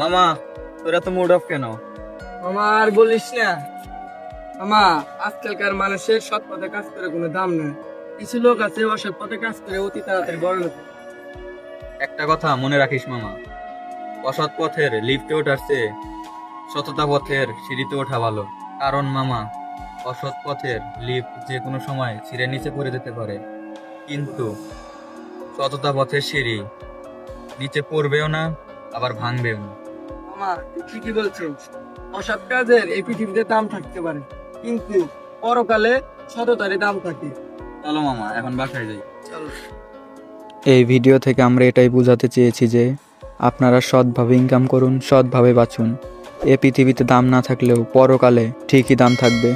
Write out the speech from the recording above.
মামা, তোরা তো মুড অফ কেন? মামা আর বলিস না মামা, আজকালকার মানুষের সৎ পথে কাজ করে কোনো দাম নেই। কিছু লোক আছে অসৎ পথে কাজ করে অতি তাড়াতাড়ি বড় লোক। একটা কথা মনে রাখিস মামা, অসৎ পথের লিফটে ওঠার চেয়ে সততা পথের সিঁড়িতে ওঠা ভালো। কারণ মামা, অসৎ পথের লিফট যে কোনো সময় ছিঁড়ে নিচে পড়ে যেতে পারে, কিন্তু সততা পথের সিঁড়ি নিচে পড়বেও না, আবার ভাঙবেও না। মামা তুই ঠিকই বলছিস, অসৎ কাজের এই পৃথিবীতে দাম থাকতে পারে, কিন্তু পরকালে সততারই দাম থাকে। চলো মামা, এখন বাসায় যাই। চলো। এই ভিডিও থেকে আমরা এটাই বোঝাতে চেয়েছি যে আপনারা সৎভাবে ইনকাম করুন, সৎভাবে বাঁচুন। এ পৃথিবীতে দাম না থাকলেও পরকালে ঠিকই দাম থাকবে।